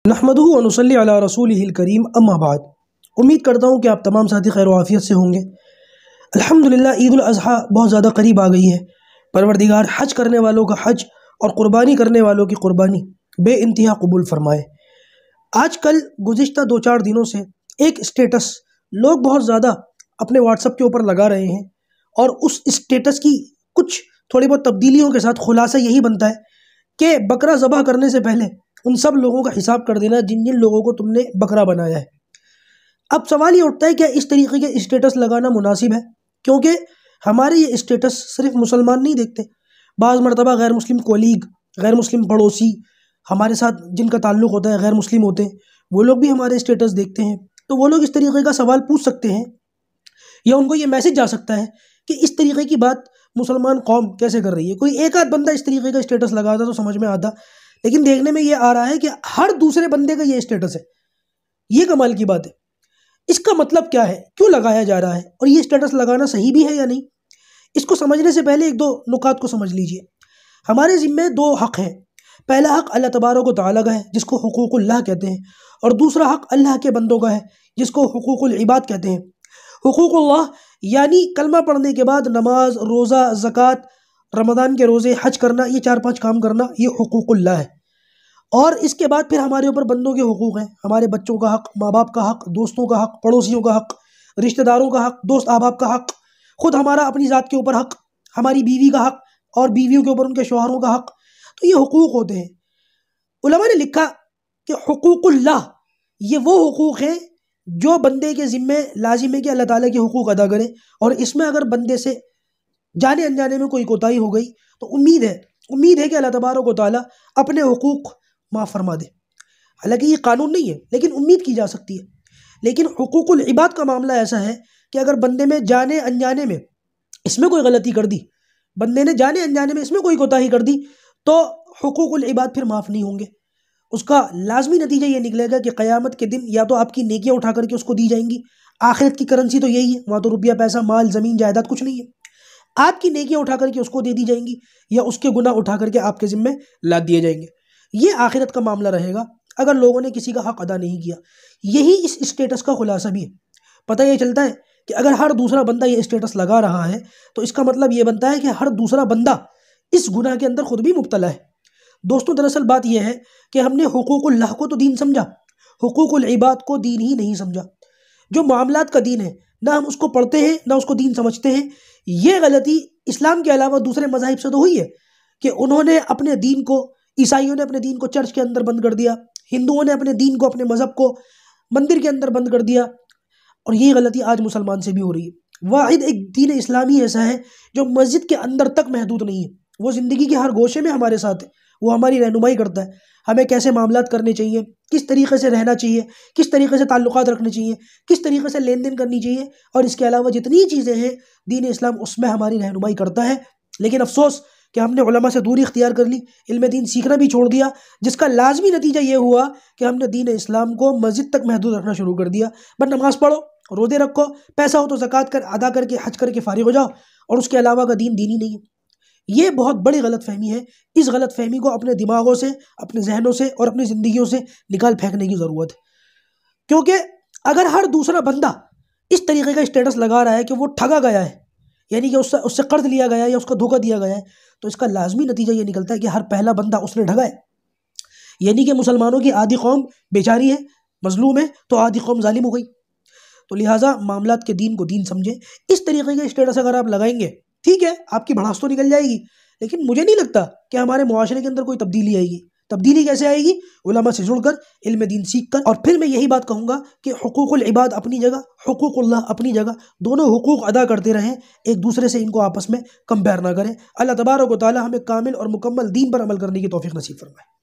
نحمدہ و نصلی علی رسولہ الکریم اما بعد۔ امید کرتا ہوں کہ آپ تمام ساتھی خیر و عافیت سے ہوں گے۔ الحمدللہ عید الاضحیٰ بہت زیادہ قریب آ گئی ہے۔ پروردگار حج کرنے والوں کا حج اور قربانی کرنے والوں کی قربانی بے انتہا قبول فرمائے۔ آج کل گزشتہ 2-4 دنوں سے ایک اسٹیٹس لوگ بہت زیادہ اپنے واٹس ایپ کے اوپر لگا رہے ہیں، اور اس اسٹیٹس کی کچھ تھوڑی بہت تبدیلیوں کے ساتھ خلاصہ یہی بنتا ہے کہ بکرا ذبح کرنے سے پہلے ان سب لوگوں کا حساب کر دینا جن جن لوگوں کو تم نے بکرا بنایا ہے۔ اب سوال یہ اٹھتا ہے کہ اس طریقے کے اسٹیٹس لگانا مناسب ہے؟ کیونکہ ہمارے یہ اسٹیٹس صرف مسلمان نہیں دیکھتے، بعض مرتبہ غیر مسلم کولیگ، غیر مسلم پڑوسی، ہمارے ساتھ جن کا تعلق ہوتا ہے غیر مسلم ہوتے ہیں، وہ لوگ بھی ہمارے اسٹیٹس دیکھتے ہیں۔ تو وہ لوگ اس طریقے کا سوال پوچھ سکتے ہیں، یا ان کو یہ میسج جا سکتا ہے کہ اس طریقے کی بات مسلمان قوم کیسے کر رہی ہے۔ کوئی ایک آدھ بندہ اس طریقے کا اسٹیٹس لگاتا تو سمجھ میں آتا، لیکن دیکھنے میں یہ آ رہا ہے کہ ہر دوسرے بندے کا یہ اسٹیٹس ہے۔ یہ کمال کی بات ہے۔ اس کا مطلب کیا ہے؟ کیوں لگایا جا رہا ہے؟ اور یہ اسٹیٹس لگانا صحیح بھی ہے یا نہیں؟ اس کو سمجھنے سے پہلے 1-2 نکات کو سمجھ لیجئے۔ ہمارے ذمے 2 حق ہیں۔ پہلا حق اللہ تبارک و تعالیٰ کا ہے، جس کو حقوق اللہ کہتے ہیں، اور دوسرا حق اللہ کے بندوں کا ہے، جس کو حقوق العباد کہتے ہیں۔ حقوق اللہ یعنی کلمہ پڑھنے کے بعد نماز، روزہ، زکوٰۃ، رمضان کے روزے، حج کرنا، یہ 4-5 کام کرنا، یہ حقوق اللہ ہے۔ اور اس کے بعد پھر ہمارے اوپر بندوں کے حقوق ہیں، ہمارے بچوں کا حق، ماں باپ کا حق، دوستوں کا حق، پڑوسیوں کا حق، رشتہ داروں کا حق، دوست احباب کا حق، خود ہمارا اپنی ذات کے اوپر حق، ہماری بیوی کا حق، اور بیویوں کے اوپر ان کے شوہروں کا حق۔ تو یہ حقوق ہوتے ہیں۔ علماء نے لکھا کہ حقوق اللہ یہ وہ حقوق ہیں جو بندے کے ذمے لازم ہے کہ اللہ تعالیٰ کے حقوق ادا کرے، اور اس میں اگر بندے سے جانے انجانے میں کوئی کوتاہی ہو گئی تو امید ہے کہ اللہ تبارک و تعالیٰ اپنے حقوق معاف فرما دے۔ حالانکہ یہ قانون نہیں ہے، لیکن امید کی جا سکتی ہے۔ لیکن حقوق العباد کا معاملہ ایسا ہے کہ اگر بندے میں جانے انجانے میں اس میں کوئی غلطی کر دی، بندے نے جانے انجانے میں اس میں کوئی کوتاہی کر دی، تو حقوق العباد پھر معاف نہیں ہوں گے۔ اس کا لازمی نتیجہ یہ نکلے گا کہ قیامت کے دن یا تو آپ کی نیکیاں اٹھا کر کے اس کو دی جائیں گی۔ آخرت کی کرنسی تو یہی ہے، وہاں تو روپیہ پیسہ مال زمین جائیداد کچھ نہیں ہے۔ آپ کی نیکیاں اٹھا کر کے اس کو دے دی جائیں گی، یا اس کے گناہ اٹھا کر کے آپ کے ذمے لاد دیے جائیں گے۔ یہ آخرت کا معاملہ رہے گا اگر لوگوں نے کسی کا حق ادا نہیں کیا۔ یہی اس اسٹیٹس کا خلاصہ بھی ہے۔ پتہ یہ چلتا ہے کہ اگر ہر دوسرا بندہ یہ اسٹیٹس لگا رہا ہے تو اس کا مطلب یہ بنتا ہے کہ ہر دوسرا بندہ اس گناہ کے اندر خود بھی مبتلا ہے۔ دوستوں، دراصل بات یہ ہے کہ ہم نے حقوق اللہ کو تو دین سمجھا، حقوق العباد کو دین ہی نہیں سمجھا۔ جو معاملات کا دین ہے، نہ ہم اس کو پڑھتے ہیں نہ اس کو دین سمجھتے ہیں۔ یہ غلطی اسلام کے علاوہ دوسرے مذاہب سے تو ہوئی ہے کہ انہوں نے اپنے دین کو، عیسائیوں نے اپنے دین کو چرچ کے اندر بند کر دیا، ہندوؤں نے اپنے دین کو، اپنے مذہب کو مندر کے اندر بند کر دیا، اور یہی غلطی آج مسلمان سے بھی ہو رہی ہے۔ واحد ایک دین اسلامی ایسا ہے جو مسجد کے اندر تک محدود نہیں ہے، وہ زندگی کے ہر گوشے میں ہمارے ساتھ ہے، وہ ہماری رہنمائی کرتا ہے، ہمیں کیسے معاملات کرنے چاہیے، کس طریقے سے رہنا چاہیے، کس طریقے سے تعلقات رکھنے چاہیے، کس طریقے سے لین دین کرنی چاہیے، اور اس کے علاوہ جتنی چیزیں ہیں دین اسلام اس میں ہماری رہنمائی کرتا ہے۔ لیکن افسوس کہ ہم نے علماء سے دوری اختیار کر لی، علم دین سیکھنا بھی چھوڑ دیا، جس کا لازمی نتیجہ یہ ہوا کہ ہم نے دین اسلام کو مسجد تک محدود رکھنا شروع کر دیا۔ بس نماز پڑھو، روزے رکھو، پیسہ ہو تو زکوٰۃ ادا کر کے حج کر کے فارغ ہو جاؤ، اور اس کے علاوہ کا دین ہی نہیں ہے۔ یہ بہت بڑی غلط فہمی ہے۔ اس غلط فہمی کو اپنے دماغوں سے، اپنے ذہنوں سے اور اپنی زندگیوں سے نکال پھینکنے کی ضرورت ہے۔ کیونکہ اگر ہر دوسرا بندہ اس طریقے کا اسٹیٹس لگا رہا ہے کہ وہ ٹھگا گیا ہے، یعنی کہ اس سے قرض لیا گیا ہے یا اس کو دھوکہ دیا گیا ہے، تو اس کا لازمی نتیجہ یہ نکلتا ہے کہ ہر پہلا بندہ اس نے ٹھگا ہے۔ یعنی کہ مسلمانوں کی آدھی قوم بیچاری ہے، مظلوم ہے، تو آدھی قوم ظالم ہو گئی۔ تو لہٰذا معاملات کے دین کو دین سمجھیں۔ اس طریقے کے اسٹیٹس اگر آپ لگائیں گے، ٹھیک ہے، آپ کی بھڑاس تو نکل جائے گی، لیکن مجھے نہیں لگتا کہ ہمارے معاشرے کے اندر کوئی تبدیلی آئے گی۔ تبدیلی کیسے آئے گی؟ علماء سے جڑ کر، علم دین سیکھ کر۔ اور پھر میں یہی بات کہوں گا کہ حقوق العباد اپنی جگہ، حقوق اللہ اپنی جگہ، دونوں حقوق ادا کرتے رہیں، ایک دوسرے سے ان کو آپس میں کمپیئر نہ کریں۔ اللہ تبارک و تعالی ہمیں کامل اور مکمل دین پر عمل کرنے کی توفیق نصیب فرمائے۔